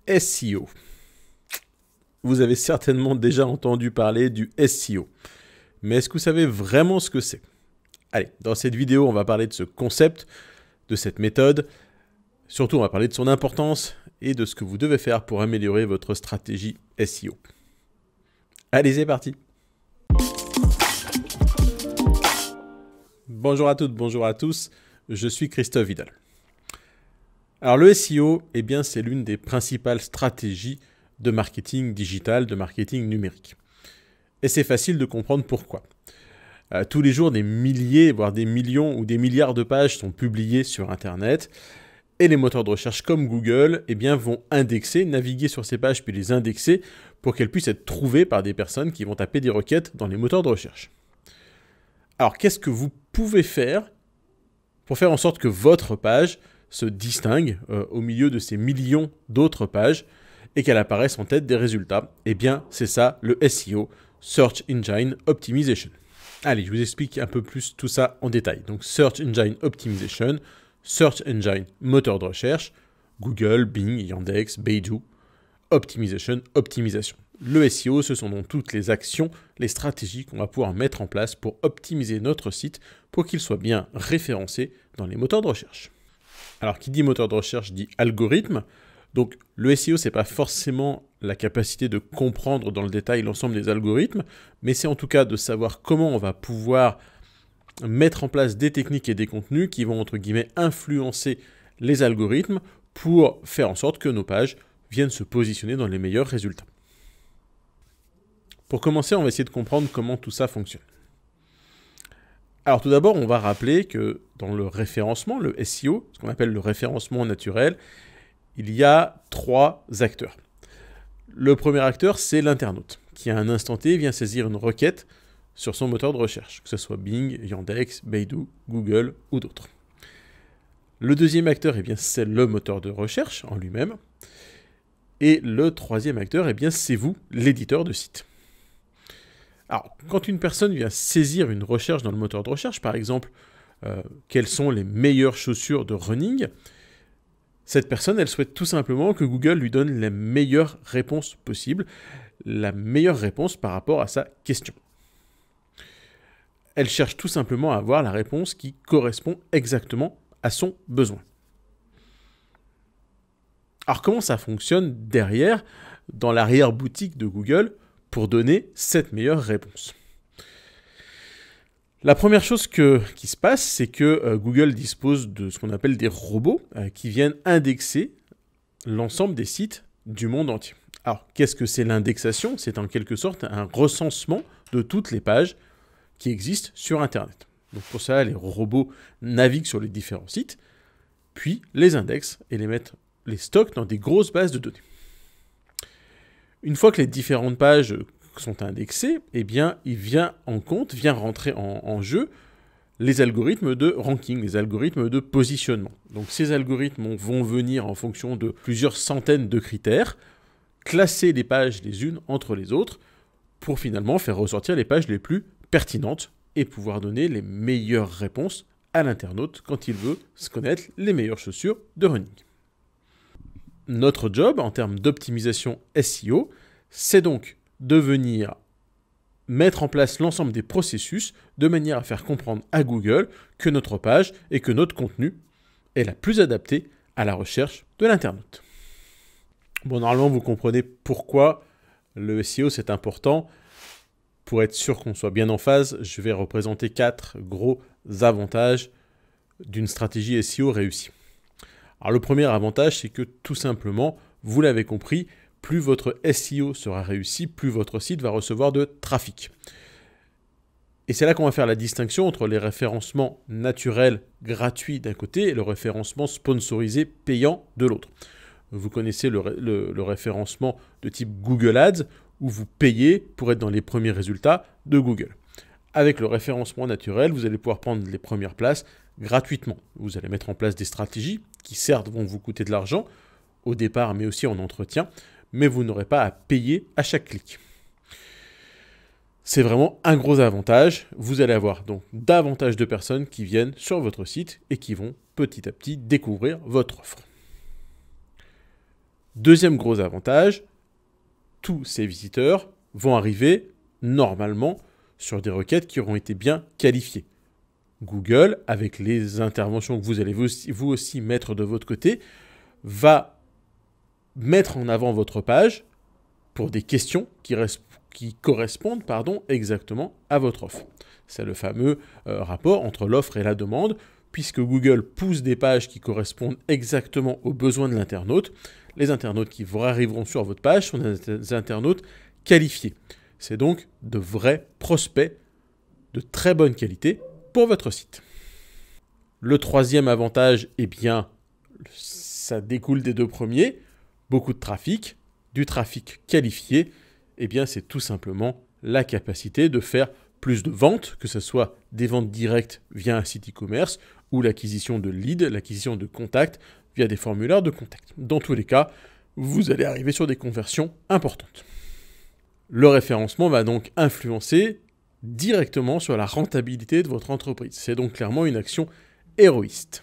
SEO. Vous avez certainement déjà entendu parler du SEO. Mais est-ce que vous savez vraiment ce que c'est? Allez, dans cette vidéo, on va parler de ce concept, de cette méthode. Surtout, on va parler de son importance et de ce que vous devez faire pour améliorer votre stratégie SEO. Allez, c'est parti! Bonjour à toutes, bonjour à tous, je suis Christophe Vidal. Alors le SEO, eh bien, c'est l'une des principales stratégies de marketing digital, de marketing numérique. Et c'est facile de comprendre pourquoi. Tous les jours, des milliers, voire des millions ou des milliards de pages sont publiées sur Internet. Et les moteurs de recherche comme Google eh bien, vont indexer, naviguer sur ces pages puis les indexer pour qu'elles puissent être trouvées par des personnes qui vont taper des requêtes dans les moteurs de recherche. Alors qu'est-ce que vous pouvez faire pour faire en sorte que votre page se distingue au milieu de ces millions d'autres pages et qu'elle apparaisse en tête des résultats? Eh bien, c'est ça le SEO, Search Engine Optimization. Allez, je vous explique un peu plus tout ça en détail. Donc, Search Engine Optimization, Search Engine, moteur de recherche, Google, Bing, Yandex, Baidu, Optimization, optimisation. Le SEO, ce sont donc toutes les actions, les stratégies qu'on va pouvoir mettre en place pour optimiser notre site pour qu'il soit bien référencé dans les moteurs de recherche. Alors, qui dit moteur de recherche dit algorithme. Donc, le SEO, ce n'est pas forcément la capacité de comprendre dans le détail l'ensemble des algorithmes, mais c'est en tout cas de savoir comment on va pouvoir mettre en place des techniques et des contenus qui vont, entre guillemets, influencer les algorithmes pour faire en sorte que nos pages viennent se positionner dans les meilleurs résultats. Pour commencer, on va essayer de comprendre comment tout ça fonctionne. Alors tout d'abord, on va rappeler que dans le référencement, le SEO, ce qu'on appelle le référencement naturel, il y a trois acteurs. Le premier acteur, c'est l'internaute, qui à un instant T vient saisir une requête sur son moteur de recherche, que ce soit Bing, Yandex, Baidu, Google ou d'autres. Le deuxième acteur, eh bien, c'est le moteur de recherche en lui-même. Et le troisième acteur, eh bien, c'est vous, l'éditeur de site. Alors, quand une personne vient saisir une recherche dans le moteur de recherche, par exemple, quelles sont les meilleures chaussures de running, cette personne, elle souhaite tout simplement que Google lui donne les meilleures réponses possibles, la meilleure réponse par rapport à sa question. Elle cherche tout simplement à avoir la réponse qui correspond exactement à son besoin. Alors, comment ça fonctionne derrière, dans l'arrière-boutique de Google, pour donner cette meilleure réponse? La première chose qui se passe, c'est que Google dispose de ce qu'on appelle des robots qui viennent indexer l'ensemble des sites du monde entier. Alors, qu'est-ce que c'est l'indexation? C'est en quelque sorte un recensement de toutes les pages qui existent sur Internet. Donc pour ça, les robots naviguent sur les différents sites, puis les indexent et les stockent dans des grosses bases de données. Une fois que les différentes pages sont indexées, eh bien, il vient rentrer en jeu les algorithmes de ranking, les algorithmes de positionnement. Donc ces algorithmes vont venir en fonction de plusieurs centaines de critères, classer les pages les unes entre les autres pour finalement faire ressortir les pages les plus pertinentes et pouvoir donner les meilleures réponses à l'internaute quand il veut se connaître les meilleures chaussures de running. Notre job en termes d'optimisation SEO, c'est donc de venir mettre en place l'ensemble des processus de manière à faire comprendre à Google que notre page et que notre contenu est la plus adaptée à la recherche de l'internaute. Bon, normalement, vous comprenez pourquoi le SEO c'est important. Pour être sûr qu'on soit bien en phase, je vais représenter 4 gros avantages d'une stratégie SEO réussie. Alors le premier avantage, c'est que tout simplement, vous l'avez compris, plus votre SEO sera réussi, plus votre site va recevoir de trafic. Et c'est là qu'on va faire la distinction entre les référencements naturels gratuits d'un côté et le référencement sponsorisé payant de l'autre. Vous connaissez le référencement de type Google Ads, où vous payez pour être dans les premiers résultats de Google. Avec le référencement naturel, vous allez pouvoir prendre les premières places gratuitement. Vous allez mettre en place des stratégies qui certes vont vous coûter de l'argent au départ, mais aussi en entretien, mais vous n'aurez pas à payer à chaque clic. C'est vraiment un gros avantage. Vous allez avoir donc davantage de personnes qui viennent sur votre site et qui vont petit à petit découvrir votre offre. Deuxième gros avantage, tous ces visiteurs vont arriver normalement sur des requêtes qui auront été bien qualifiées. Google, avec les interventions que vous allez vous aussi mettre de votre côté, va mettre en avant votre page pour des questions qui correspondent exactement à votre offre. C'est le fameux rapport entre l'offre et la demande, puisque Google pousse des pages qui correspondent exactement aux besoins de l'internaute. Les internautes qui arriveront sur votre page sont des internautes qualifiés. C'est donc de vrais prospects de très bonne qualité pour votre site. Le troisième avantage, eh bien, ça découle des deux premiers. Beaucoup de trafic, du trafic qualifié, eh bien, c'est tout simplement la capacité de faire plus de ventes, que ce soit des ventes directes via un site e-commerce ou l'acquisition de leads, l'acquisition de contacts via des formulaires de contact. Dans tous les cas, vous allez arriver sur des conversions importantes. Le référencement va donc influencer directement sur la rentabilité de votre entreprise. C'est donc clairement une action héroïste.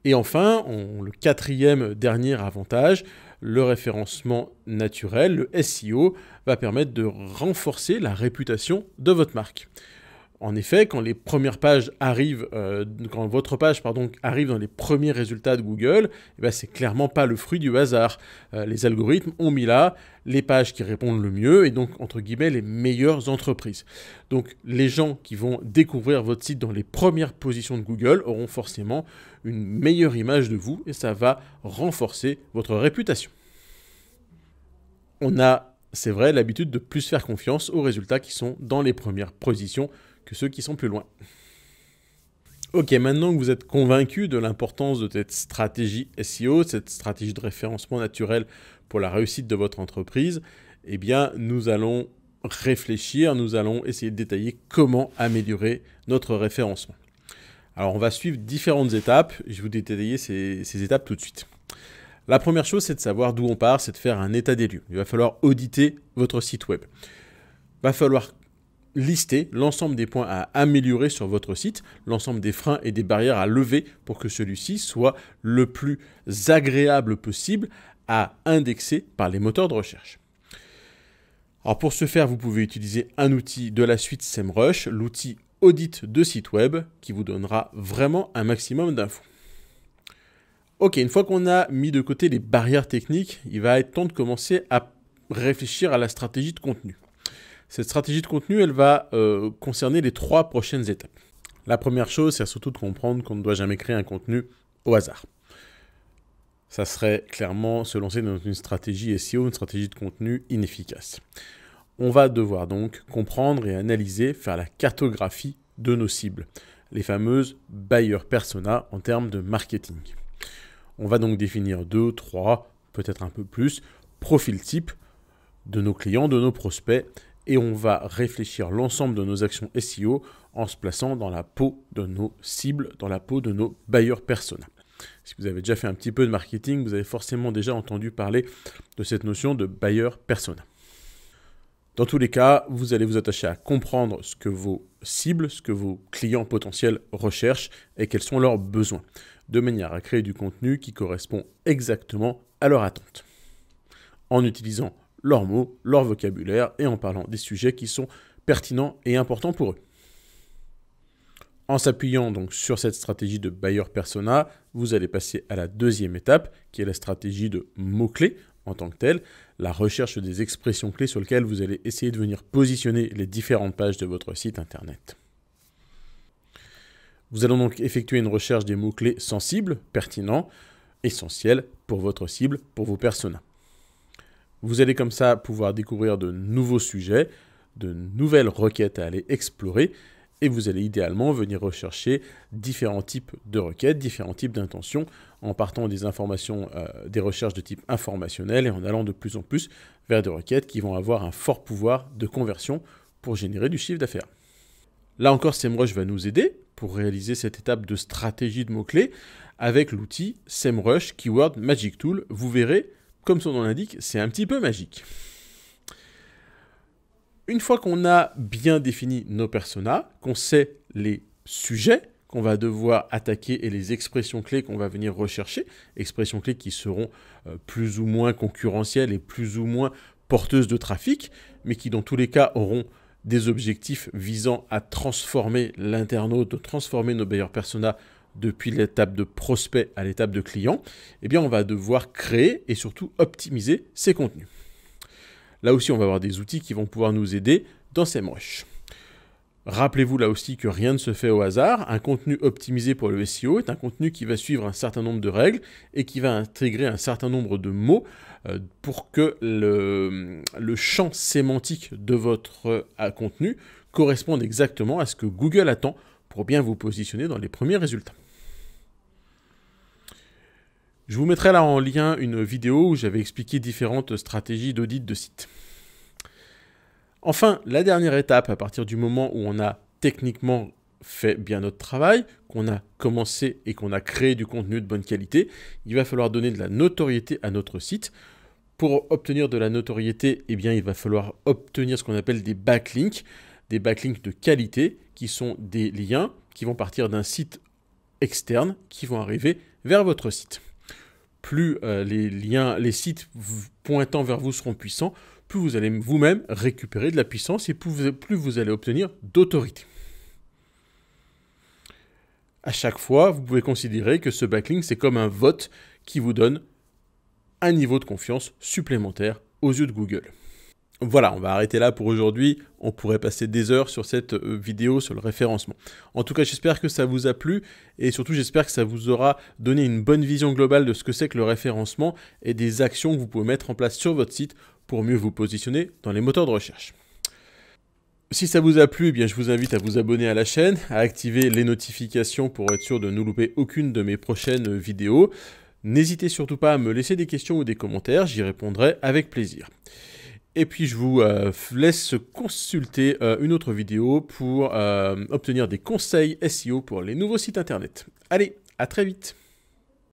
Et enfin, le quatrième dernier avantage, le référencement naturel, le SEO, va permettre de renforcer la réputation de votre marque. En effet, quand les premières pages arrivent, quand votre page arrive dans les premiers résultats de Google, c'est clairement pas le fruit du hasard. Les algorithmes ont mis là les pages qui répondent le mieux et donc entre guillemets les meilleures entreprises. Donc les gens qui vont découvrir votre site dans les premières positions de Google auront forcément une meilleure image de vous et ça va renforcer votre réputation. On a, c'est vrai, l'habitude de plus faire confiance aux résultats qui sont dans les premières positions que ceux qui sont plus loin. Ok, maintenant que vous êtes convaincu de l'importance de cette stratégie SEO, cette stratégie de référencement naturel pour la réussite de votre entreprise, eh bien, nous allons réfléchir, nous allons essayer de détailler comment améliorer notre référencement. Alors, on va suivre différentes étapes. Je vais vous détailler ces étapes tout de suite. La première chose, c'est de savoir d'où on part, c'est de faire un état des lieux. Il va falloir auditer votre site web. Il va falloir lister l'ensemble des points à améliorer sur votre site, l'ensemble des freins et des barrières à lever pour que celui-ci soit le plus agréable possible à indexer par les moteurs de recherche. Alors pour ce faire, vous pouvez utiliser un outil de la suite SEMrush, l'outil audit de site web qui vous donnera vraiment un maximum d'infos. Ok, une fois qu'on a mis de côté les barrières techniques, il va être temps de commencer à réfléchir à la stratégie de contenu. Cette stratégie de contenu, elle va concerner les 3 prochaines étapes. La première chose, c'est surtout de comprendre qu'on ne doit jamais créer un contenu au hasard. Ça serait clairement se lancer dans une stratégie SEO, une stratégie de contenu inefficace. On va devoir donc comprendre et analyser, faire la cartographie de nos cibles, les fameuses buyer persona en termes de marketing. On va donc définir 2, 3, peut-être un peu plus, profils types de nos clients, de nos prospects, et on va réfléchir l'ensemble de nos actions SEO en se plaçant dans la peau de nos cibles, dans la peau de nos buyer persona. Si vous avez déjà fait un petit peu de marketing, vous avez forcément déjà entendu parler de cette notion de buyer persona. Dans tous les cas, vous allez vous attacher à comprendre ce que vos cibles, ce que vos clients potentiels recherchent et quels sont leurs besoins, de manière à créer du contenu qui correspond exactement à leur attente, en utilisant leurs mots, leur vocabulaire et en parlant des sujets qui sont pertinents et importants pour eux. En s'appuyant donc sur cette stratégie de buyer persona, vous allez passer à la deuxième étape qui est la stratégie de mots-clés en tant que telle, la recherche des expressions clés sur lesquelles vous allez essayer de venir positionner les différentes pages de votre site internet. Vous allez donc effectuer une recherche des mots-clés sensibles, pertinents, essentiels pour votre cible, pour vos personas. Vous allez comme ça pouvoir découvrir de nouveaux sujets, de nouvelles requêtes à aller explorer et vous allez idéalement venir rechercher différents types de requêtes, différents types d'intentions en partant des informations, des recherches de type informationnel et en allant de plus en plus vers des requêtes qui vont avoir un fort pouvoir de conversion pour générer du chiffre d'affaires. Là encore, SEMrush va nous aider pour réaliser cette étape de stratégie de mots-clés avec l'outil SEMrush Keyword Magic Tool. Vous verrez, comme son nom l'indique, c'est un petit peu magique. Une fois qu'on a bien défini nos personas, qu'on sait les sujets qu'on va devoir attaquer et les expressions clés qu'on va venir rechercher, expressions clés qui seront plus ou moins concurrentielles et plus ou moins porteuses de trafic, mais qui dans tous les cas auront des objectifs visant à transformer l'internaute, de transformer nos buyer personas depuis l'étape de prospect à l'étape de client, eh bien on va devoir créer et surtout optimiser ces contenus. Là aussi, on va avoir des outils qui vont pouvoir nous aider dans SEMrush. Rappelez-vous là aussi que rien ne se fait au hasard. Un contenu optimisé pour le SEO est un contenu qui va suivre un certain nombre de règles et qui va intégrer un certain nombre de mots pour que le champ sémantique de votre contenu corresponde exactement à ce que Google attend pour bien vous positionner dans les premiers résultats. Je vous mettrai là en lien une vidéo où j'avais expliqué différentes stratégies d'audit de site. Enfin, la dernière étape, à partir du moment où on a techniquement fait bien notre travail, qu'on a commencé et qu'on a créé du contenu de bonne qualité, il va falloir donner de la notoriété à notre site. Pour obtenir de la notoriété, eh bien, il va falloir obtenir ce qu'on appelle des backlinks de qualité, qui sont des liens qui vont partir d'un site externe, qui vont arriver vers votre site. Plus les sites pointant vers vous seront puissants, plus vous allez vous-même récupérer de la puissance et plus vous allez obtenir d'autorité. À chaque fois, vous pouvez considérer que ce backlink, c'est comme un vote qui vous donne un niveau de confiance supplémentaire aux yeux de Google. Voilà, on va arrêter là pour aujourd'hui. On pourrait passer des heures sur cette vidéo sur le référencement. En tout cas, j'espère que ça vous a plu et surtout, j'espère que ça vous aura donné une bonne vision globale de ce que c'est que le référencement et des actions que vous pouvez mettre en place sur votre site pour mieux vous positionner dans les moteurs de recherche. Si ça vous a plu, eh bien, je vous invite à vous abonner à la chaîne, à activer les notifications pour être sûr de ne louper aucune de mes prochaines vidéos. N'hésitez surtout pas à me laisser des questions ou des commentaires, j'y répondrai avec plaisir. Et puis je vous laisse consulter une autre vidéo pour obtenir des conseils SEO pour les nouveaux sites internet. Allez, à très vite!